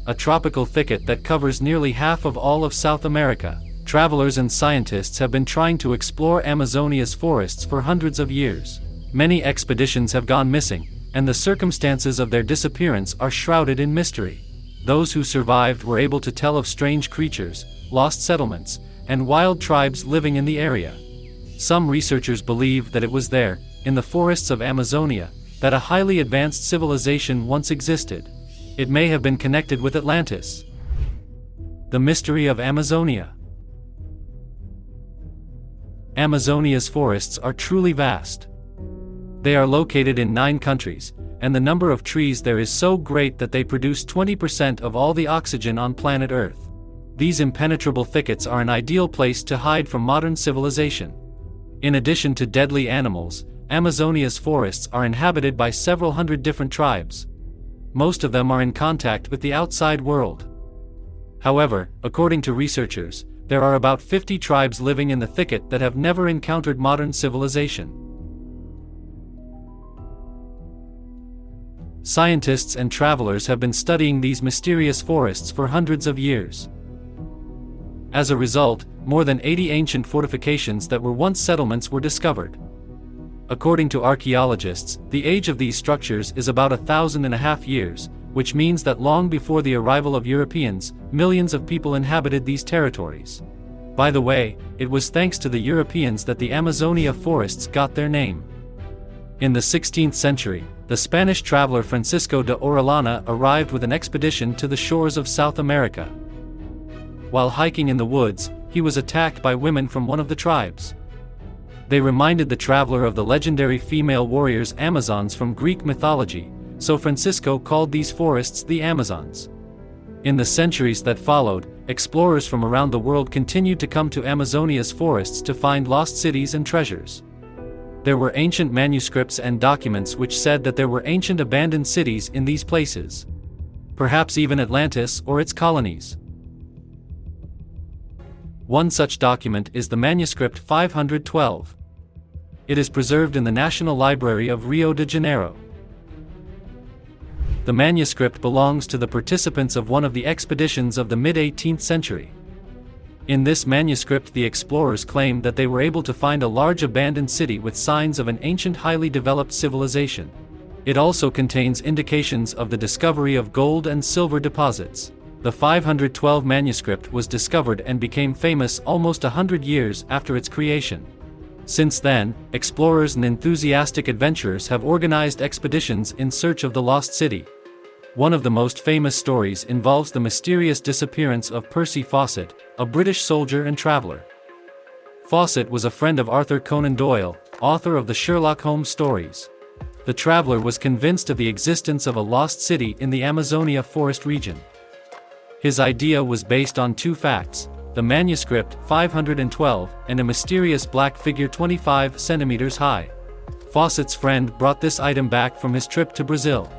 a tropical thicket that covers nearly half of all of South America. Travelers and scientists have been trying to explore Amazonia's forests for hundreds of years. Many expeditions have gone missing, and the circumstances of their disappearance are shrouded in mystery. Those who survived were able to tell of strange creatures, lost settlements, and wild tribes living in the area. Some researchers believe that it was there, in the forests of Amazonia, that a highly advanced civilization once existed. It may have been connected with Atlantis. The mystery of Amazonia. Amazonia's forests are truly vast. They are located in 9 countries, and the number of trees there is so great that they produce 20% of all the oxygen on planet Earth. These impenetrable thickets are an ideal place to hide from modern civilization. In addition to deadly animals, Amazonia's forests are inhabited by several hundred different tribes. Most of them are in contact with the outside world. However, according to researchers, there are about 50 tribes living in the thicket that have never encountered modern civilization. Scientists and travelers have been studying these mysterious forests for hundreds of years. As a result, more than 80 ancient fortifications that were once settlements were discovered. According to archaeologists, the age of these structures is about 1,500 years, which means that long before the arrival of Europeans, millions of people inhabited these territories. By the way, it was thanks to the Europeans that the Amazonia forests got their name. In the 16th century, the Spanish traveler Francisco de Orellana arrived with an expedition to the shores of South America. While hiking in the woods, he was attacked by women from one of the tribes. They reminded the traveler of the legendary female warriors Amazons from Greek mythology, so Francisco called these forests the Amazons. In the centuries that followed, explorers from around the world continued to come to Amazonia's forests to find lost cities and treasures. There were ancient manuscripts and documents which said that there were ancient abandoned cities in these places. Perhaps even Atlantis or its colonies. One such document is the manuscript 512. It is preserved in the National Library of Rio de Janeiro. The manuscript belongs to the participants of one of the expeditions of the mid-18th century. In this manuscript, the explorers claimed that they were able to find a large abandoned city with signs of an ancient highly developed civilization. It also contains indications of the discovery of gold and silver deposits. The 512 manuscript was discovered and became famous almost 100 years after its creation. Since then, explorers and enthusiastic adventurers have organized expeditions in search of the lost city. One of the most famous stories involves the mysterious disappearance of Percy Fawcett, a British soldier and traveler. Fawcett was a friend of Arthur Conan Doyle, author of the Sherlock Holmes stories. The traveler was convinced of the existence of a lost city in the Amazonia forest region. His idea was based on 2 facts: the manuscript 512 and a mysterious black figure 25 centimeters high. Fawcett's friend brought this item back from his trip to Brazil.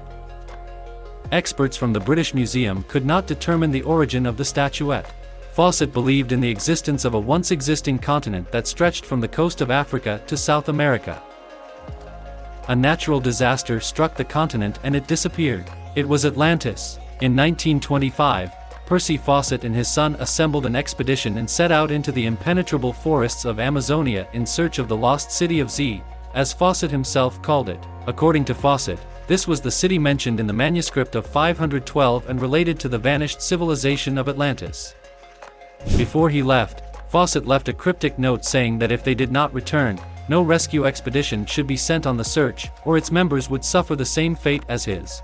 Experts from the British Museum could not determine the origin of the statuette. Fawcett believed in the existence of a once existing continent that stretched from the coast of Africa to South America. A natural disaster struck the continent and it disappeared. It was Atlantis. In 1925, Percy Fawcett and his son assembled an expedition and set out into the impenetrable forests of Amazonia in search of the lost city of Z, as Fawcett himself called it. According to Fawcett, this was the city mentioned in the manuscript of 512 and related to the vanished civilization of Atlantis. Before he left, Fawcett left a cryptic note saying that if they did not return, no rescue expedition should be sent on the search, or its members would suffer the same fate as his.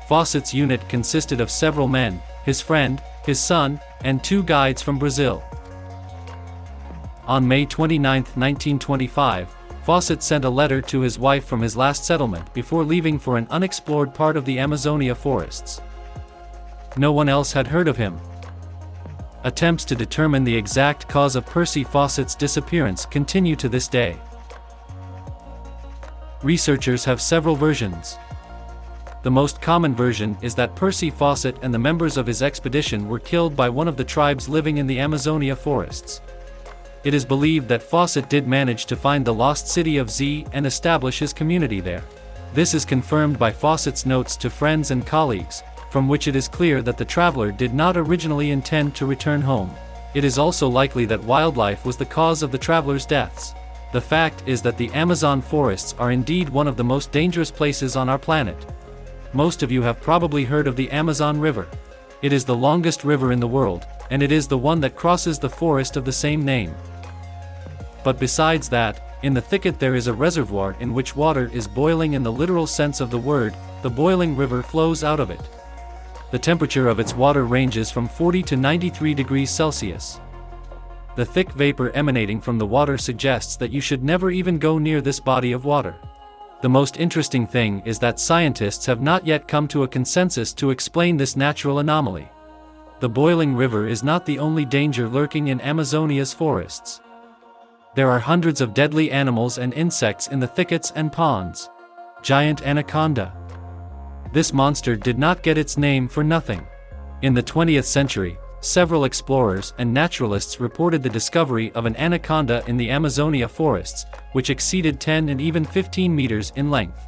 Fawcett's unit consisted of several men, his friend, his son, and 2 guides from Brazil. On May 29, 1925, Fawcett sent a letter to his wife from his last settlement before leaving for an unexplored part of the Amazonia forests. No one else had heard of him. Attempts to determine the exact cause of Percy Fawcett's disappearance continue to this day. Researchers have several versions. The most common version is that Percy Fawcett and the members of his expedition were killed by one of the tribes living in the Amazonia forests. It is believed that Fawcett did manage to find the lost city of Z and establish his community there. This is confirmed by Fawcett's notes to friends and colleagues, from which it is clear that the traveler did not originally intend to return home. It is also likely that wildlife was the cause of the traveler's deaths. The fact is that the Amazon forests are indeed one of the most dangerous places on our planet. Most of you have probably heard of the Amazon River. It is the longest river in the world, and it is the one that crosses the forest of the same name. But besides that, in the thicket there is a reservoir in which water is boiling in the literal sense of the word. The boiling river flows out of it. The temperature of its water ranges from 40 to 93 degrees Celsius. The thick vapor emanating from the water suggests that you should never even go near this body of water. The most interesting thing is that scientists have not yet come to a consensus to explain this natural anomaly. The boiling river is not the only danger lurking in Amazonia's forests. There are hundreds of deadly animals and insects in the thickets and ponds. Giant anaconda. This monster did not get its name for nothing. In the 20th century, several explorers and naturalists reported the discovery of an anaconda in the Amazonia forests, which exceeded 10 and even 15 meters in length.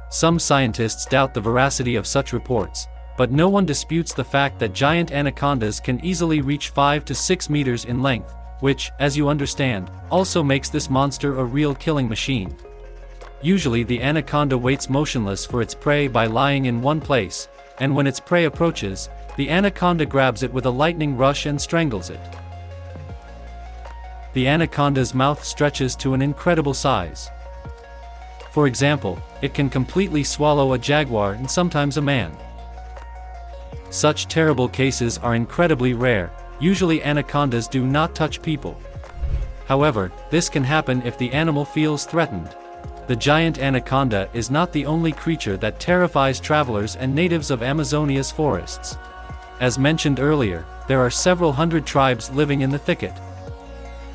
Some scientists doubt the veracity of such reports, but no one disputes the fact that giant anacondas can easily reach 5 to 6 meters in length, which, as you understand, also makes this monster a real killing machine. Usually the anaconda waits motionless for its prey by lying in one place, and when its prey approaches, the anaconda grabs it with a lightning rush and strangles it. The anaconda's mouth stretches to an incredible size. For example, it can completely swallow a jaguar and sometimes a man. Such terrible cases are incredibly rare. Usually anacondas do not touch people. However, this can happen if the animal feels threatened. The giant anaconda is not the only creature that terrifies travelers and natives of Amazonia's forests. As mentioned earlier, there are several hundred tribes living in the thicket.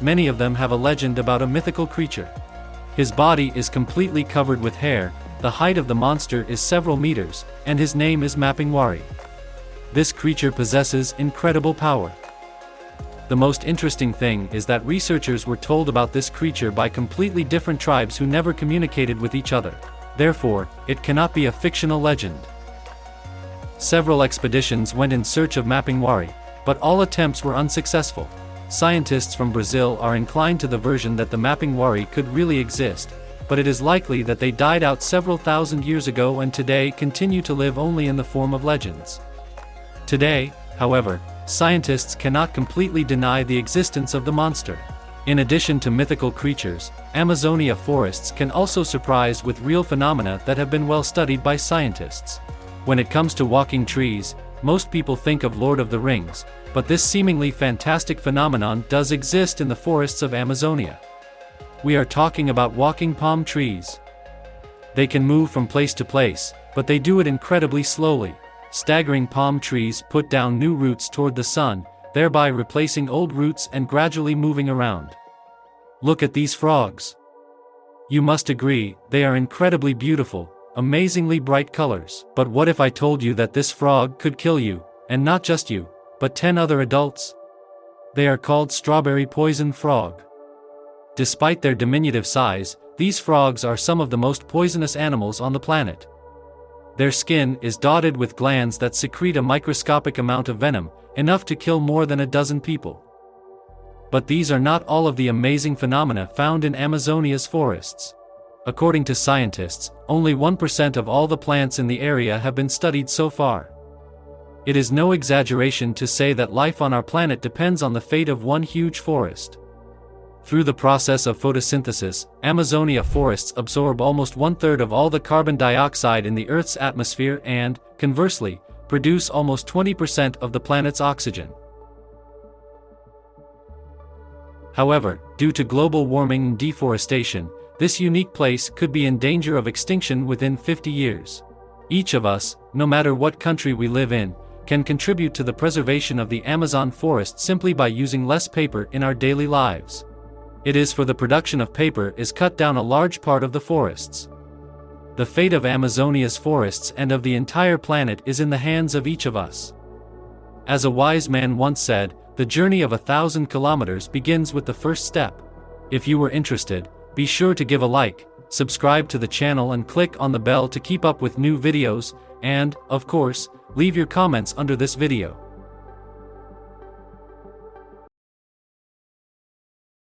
Many of them have a legend about a mythical creature. His body is completely covered with hair, the height of the monster is several meters, and his name is Mapingwari. This creature possesses incredible power. The most interesting thing is that researchers were told about this creature by completely different tribes who never communicated with each other. Therefore, it cannot be a fictional legend. Several expeditions went in search of Mapingwari, but all attempts were unsuccessful. Scientists from Brazil are inclined to the version that the Mapingwari could really exist, but it is likely that they died out several thousand years ago and today continue to live only in the form of legends. Today, however, scientists cannot completely deny the existence of the monster. In addition to mythical creatures, Amazonia forests can also surprise with real phenomena that have been well studied by scientists. When it comes to walking trees, most people think of Lord of the Rings, but this seemingly fantastic phenomenon does exist in the forests of Amazonia. We are talking about walking palm trees. They can move from place to place, but they do it incredibly slowly. Staggering palm trees put down new roots toward the sun, thereby replacing old roots and gradually moving around. Look at these frogs. You must agree, they are incredibly beautiful, amazingly bright colors. But what if I told you that this frog could kill you, and not just you, but 10 other adults? They are called strawberry poison frog. Despite their diminutive size, these frogs are some of the most poisonous animals on the planet. Their skin is dotted with glands that secrete a microscopic amount of venom, enough to kill more than a dozen people. But these are not all of the amazing phenomena found in Amazonia's forests. According to scientists, only 1% of all the plants in the area have been studied so far. It is no exaggeration to say that life on our planet depends on the fate of one huge forest. Through the process of photosynthesis, Amazonia forests absorb almost 1/3 of all the carbon dioxide in the Earth's atmosphere and, conversely, produce almost 20% of the planet's oxygen. However, due to global warming and deforestation, this unique place could be in danger of extinction within 50 years. Each of us, no matter what country we live in, can contribute to the preservation of the Amazon forest simply by using less paper in our daily lives. It is for the production of paper is cut down a large part of the forests. The fate of Amazonia's forests and of the entire planet is in the hands of each of us. As a wise man once said, the journey of 1,000 kilometers begins with the first step. If you were interested, be sure to give a like, subscribe to the channel and click on the bell to keep up with new videos, and, of course, leave your comments under this video.